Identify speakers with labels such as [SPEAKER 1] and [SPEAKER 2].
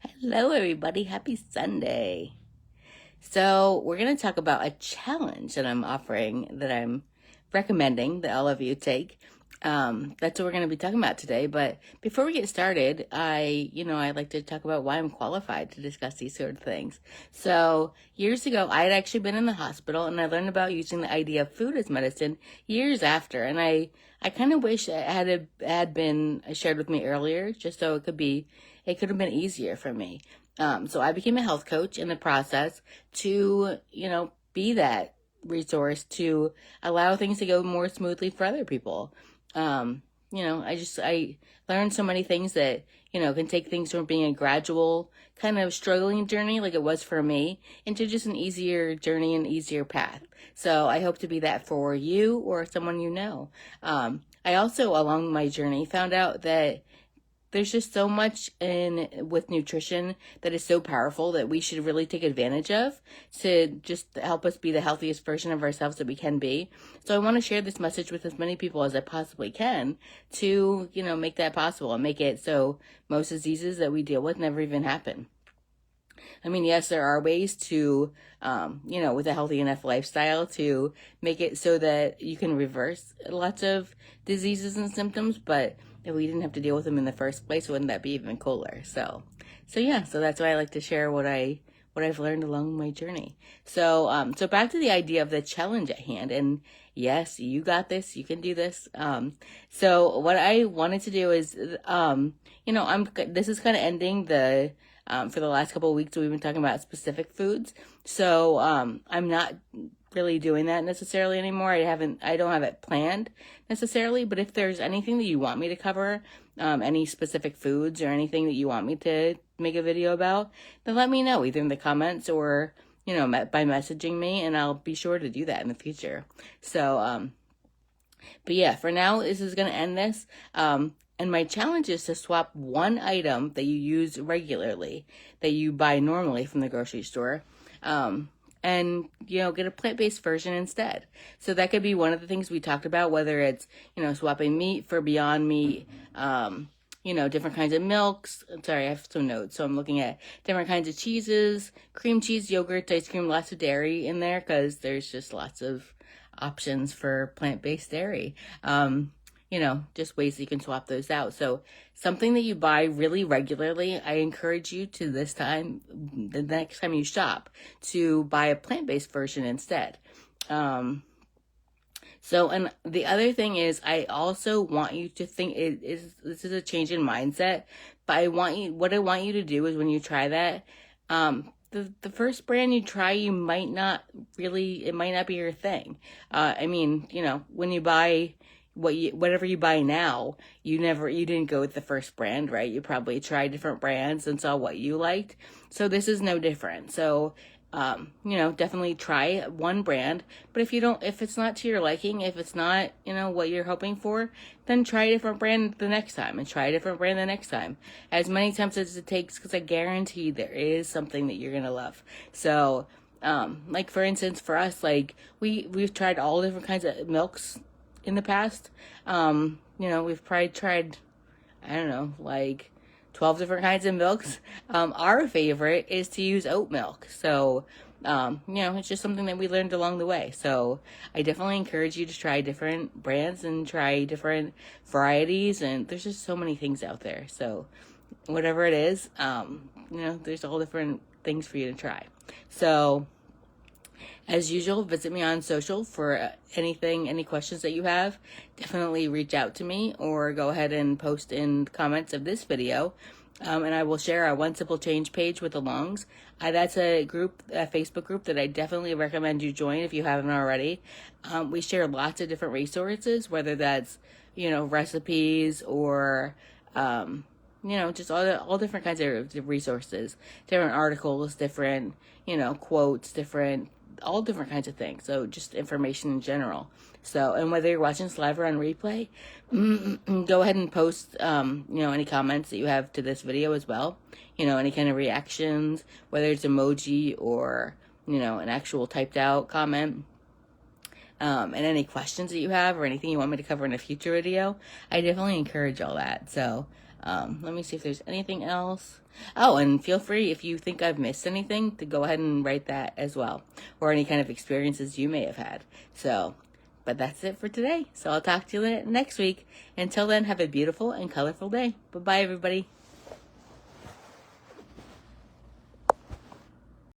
[SPEAKER 1] Hello, everybody. Happy Sunday. So, we're going to talk about a challenge that I'm offering, that I'm recommending that all of you take. That's what we're going to be talking about today. But before we get started, I like to talk about why I'm qualified to discuss these sort of things. So, years ago, I had actually been in the hospital and I learned about using the idea of food as medicine years after. And I kind of wish it had been shared with me earlier, just so it could have been easier for me. So I became a health coach in the process to, be that resource to allow things to go more smoothly for other people. I learned so many things that, can take things from being a gradual kind of struggling journey like it was for me into just an easier journey and easier path. So I hope to be that for you or someone you know. I also, along my journey, found out that there's just so much in with nutrition that is so powerful that we should really take advantage of to just help us be the healthiest version of ourselves that we can be. So I want to share this message with as many people as I possibly can to, make that possible and make it so most diseases that we deal with never even happen. I mean, yes, there are ways to, with a healthy enough lifestyle to make it so that you can reverse lots of diseases and symptoms, but if we didn't have to deal with them in the first place, wouldn't that be even cooler? So that's why I like to share what I've learned along my journey. So back to the idea of the challenge at hand, and yes, you got this, you can do this. So what I wanted to do is, this is kind of ending for the last couple of weeks, we've been talking about specific foods. So, I'm not really doing that necessarily anymore. I don't have it planned necessarily, but if there's anything that you want me to cover, any specific foods or anything that you want me to make a video about, then let me know either in the comments or, by messaging me, and I'll be sure to do that in the future. But yeah, for now, this is going to end this. And my challenge is to swap one item that you use regularly, that you buy normally from the grocery store, and, get a plant-based version instead. So that could be one of the things we talked about, whether it's, swapping meat for Beyond Meat, different kinds of milks. Sorry, I have some notes. So I'm looking at different kinds of cheeses, cream cheese, yogurt, ice cream, lots of dairy in there because there's just lots of options for plant-based dairy. Just ways that you can swap those out. So something that you buy really regularly, I encourage you to the next time you shop, to buy a plant-based version instead. And the other thing is, I also want you to think this is a change in mindset, but what I want you to do is when you try that, the first brand you try, it might not be your thing. When you buy whatever you buy now, you didn't go with the first brand, right? You probably tried different brands and saw what you liked. So this is no different. So, definitely try one brand, but if it's not to your liking, if it's not, what you're hoping for, then try a different brand the next time and try a different brand the next time. As many times as it takes, because I guarantee there is something that you're going to love. So, like for instance, for us, like we've tried all different kinds of milks in the past. We've probably tried, I don't know, like 12 different kinds of milks. Our favorite is to use oat milk. So, it's just something that we learned along the way. So I definitely encourage you to try different brands and try different varieties. And there's just so many things out there. So whatever it is, there's all different things for you to try. So, as usual, visit me on social for any questions that you have. Definitely reach out to me or go ahead and post in comments of this video. And I will share our One Simple Change page with the Longs. That's a Facebook group that I definitely recommend you join if you haven't already. We share lots of different resources, whether that's, recipes or, just all different kinds of resources, different articles, different, quotes, all different kinds of things. So just information in general. So, and whether you're watching this live or on replay, go ahead and post, any comments that you have to this video as well. Any kind of reactions, whether it's emoji or, an actual typed out comment. And any questions that you have or anything you want me to cover in a future video, I definitely encourage all that. So, Let me see if there's anything else. Oh, and feel free, if you think I've missed anything, to go ahead and write that as well, or any kind of experiences you may have had. So, but that's it for today. So I'll talk to you next week. Until then, have a beautiful and colorful day. Bye-bye, everybody.